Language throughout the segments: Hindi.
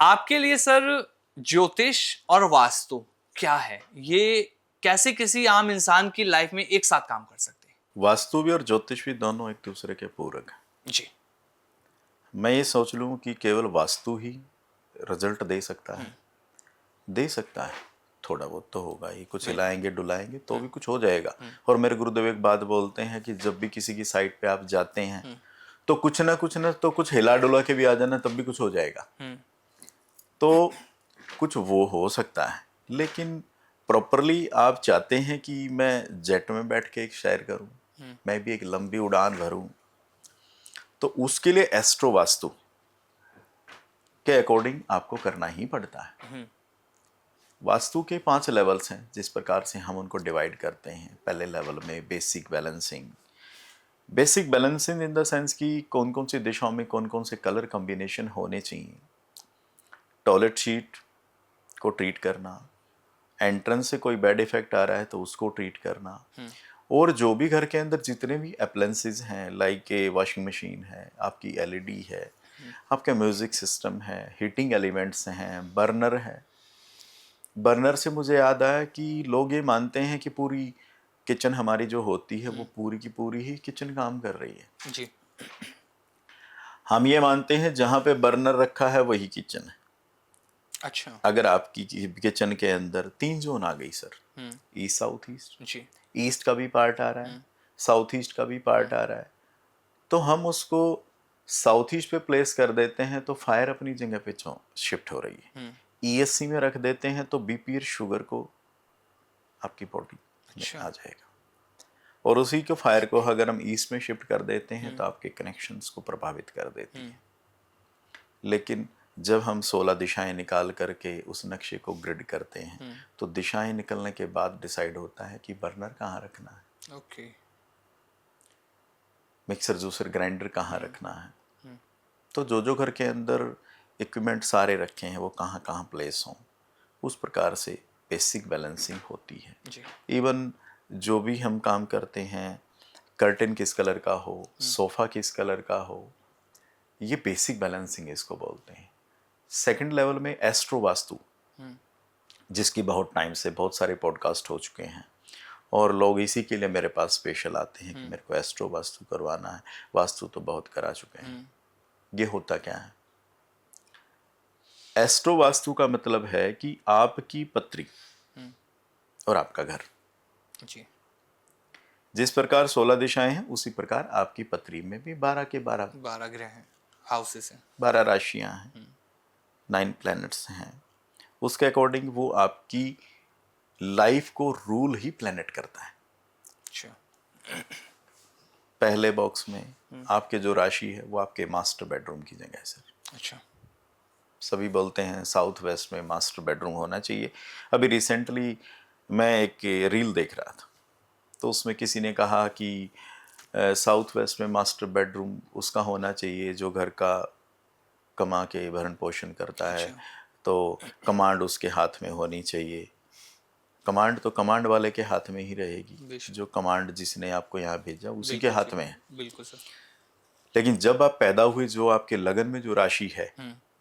आपके लिए सर ज्योतिष और वास्तु क्या है? ये कैसे किसी आम इंसान की लाइफ में एक साथ काम कर सकते हैं? वास्तु भी और ज्योतिष भी दोनों एक दूसरे के पूरक हैं। जी। मैं ये सोच लूँ कि केवल वास्तु ही रिजल्ट दे सकता है, दे सकता है, थोड़ा बहुत तो होगा ही, कुछ हिलाएंगे डुलाएंगे तो भी कुछ हो जाएगा। और मेरे गुरुदेव एक बात बोलते हैं कि जब भी किसी की साइट पे आप जाते हैं तो कुछ ना तो कुछ हिला डुला के भी आ जाना, तब भी कुछ हो जाएगा। तो कुछ वो हो सकता है, लेकिन प्रॉपरली आप चाहते हैं कि मैं जेट में बैठ के एक सैर करूं, मैं भी एक लंबी उड़ान भरूं, तो उसके लिए एस्ट्रो वास्तु के अकॉर्डिंग आपको करना ही पड़ता है। वास्तु के 5 लेवल्स हैं, जिस प्रकार से हम उनको डिवाइड करते हैं। पहले लेवल में basic balancing, basic balancing in the sense कि कौन कौन सी दिशाओं में कौन कौन से कलर कॉम्बिनेशन होने चाहिए, टॉयलेट सीट को ट्रीट करना, एंट्रेंस से कोई बैड इफेक्ट आ रहा है तो उसको ट्रीट करना, और जो भी घर के अंदर जितने भी अप्लायंसेस हैं, लाइक ए वॉशिंग मशीन है, आपकी एलईडी है, आपका म्यूजिक सिस्टम है, हीटिंग एलिमेंट्स हैं, बर्नर है। बर्नर से मुझे याद आया कि लोग ये मानते हैं कि पूरी किचन हमारी जो होती है वो पूरी की पूरी ही किचन काम कर रही है। जी। हम ये मानते हैं जहाँ पे बर्नर रखा है वही किचन है। अच्छा। अगर आपकी किचन के अंदर 3 जोन आ गई सर, ईस्ट साउथ ईस्ट, जी। ईस्ट का भी पार्ट आ रहा है, साउथ ईस्ट का भी पार्ट आ रहा है, तो हम उसको साउथ ईस्ट पे प्लेस कर देते हैं तो फायर अपनी जगह पे शिफ्ट हो रही है। ईएससी में रख देते हैं तो बीपी और शुगर को आपकी बॉडी में अच्छा। आ जाएगा, और उसी को फायर को अगर हम ईस्ट में शिफ्ट कर देते हैं तो आपके कनेक्शंस को प्रभावित कर देती है। लेकिन जब हम 16 दिशाएं निकाल करके उस नक्शे को ग्रिड करते हैं तो दिशाएं निकलने के बाद डिसाइड होता है कि बर्नर कहाँ रखना है, ओके। मिक्सर जूसर ग्राइंडर कहाँ रखना है, तो जो घर के अंदर इक्विपमेंट सारे रखे हैं वो कहाँ कहाँ प्लेस हों, उस प्रकार से बेसिक बैलेंसिंग होती है। इवन जो भी हम काम करते हैं, कर्टेन किस कलर का हो, सोफ़ा किस कलर का हो, ये बेसिक बैलेंसिंग इसको बोलते हैं। सेकंड लेवल में एस्ट्रो वास्तु, जिसकी बहुत टाइम से बहुत सारे पॉडकास्ट हो चुके हैं और लोग इसी के लिए मेरे पास स्पेशल आते हैं कि मेरे को एस्ट्रो वास्तु करवाना है। वास्तु तो बहुत करा चुके हैं। ये होता क्या है? एस्ट्रो वास्तु का मतलब है कि आपकी पत्री और आपका घर, जी। जिस प्रकार 16 दिशाएं हैं उसी प्रकार आपकी पत्री में भी 12 के 12 ग्रह हैं, हाउसेस हैं, 12 राशियां हैं, 9 प्लैनेट्स हैं। उसके अकॉर्डिंग वो आपकी लाइफ को रूल ही प्लैनेट करता है। अच्छा। पहले बॉक्स में आपके जो राशि है वो आपके मास्टर बेडरूम की जगह है सर। अच्छा। सभी बोलते हैं साउथ वेस्ट में मास्टर बेडरूम होना चाहिए। अभी रिसेंटली मैं एक रील देख रहा था तो उसमें किसी ने कहा कि साउथ वेस्ट में मास्टर बेडरूम उसका होना चाहिए जो घर का कमा के भरण पोषण करता है। अच्छा। तो कमांड उसके हाथ में होनी चाहिए। कमांड तो कमांड वाले के हाथ में ही रहेगी, जो कमांड जिसने आपको यहाँ भेजा उसी के हाथ में है। बिल्कुल सर। लेकिन जब आप पैदा हुए, जो आपके लगन में जो राशि है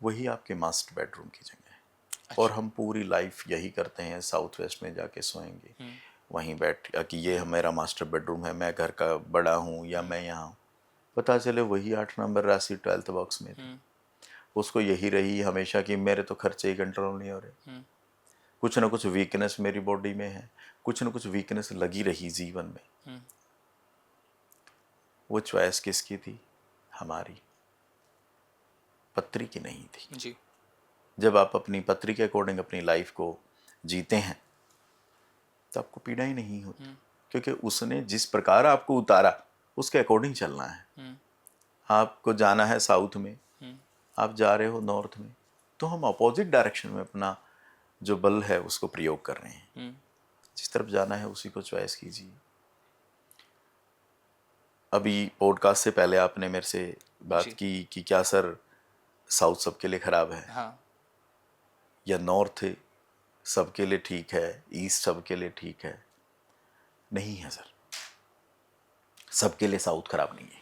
वही आपके मास्टर बेडरूम की जगह है। अच्छा। और हम पूरी लाइफ यही करते हैं, साउथ वेस्ट में जाके सोएंगे, वहीं बैठ कि ये मेरा मास्टर बेडरूम है, मैं घर का बड़ा हूँ या मैं यहाँ हूँ। पता चले वही 8 नंबर राशि 12th बॉक्स में थी, उसको यही रही हमेशा कि मेरे तो खर्चे ही कंट्रोल नहीं हो रहे, कुछ ना कुछ वीकनेस मेरी बॉडी में है, कुछ ना कुछ वीकनेस लगी रही जीवन में। वो चॉइस किसकी थी? हमारी, पत्री की नहीं थी। जी। जब आप अपनी पत्री के अकॉर्डिंग अपनी लाइफ को जीते हैं तो आपको पीड़ा ही नहीं होती, क्योंकि उसने जिस प्रकार आपको उतारा उसके अकॉर्डिंग चलना है। आपको जाना है साउथ में, आप जा रहे हो नॉर्थ में, तो हम अपोजिट डायरेक्शन में अपना जो बल है उसको प्रयोग कर रहे हैं। जिस तरफ जाना है उसी को चॉइस कीजिए। अभी पॉडकास्ट से पहले आपने मेरे से बात की कि क्या सर साउथ सबके लिए खराब है? हाँ। या नॉर्थ सबके लिए ठीक है, ईस्ट सबके लिए ठीक है? नहीं है सर, सबके लिए साउथ खराब नहीं है।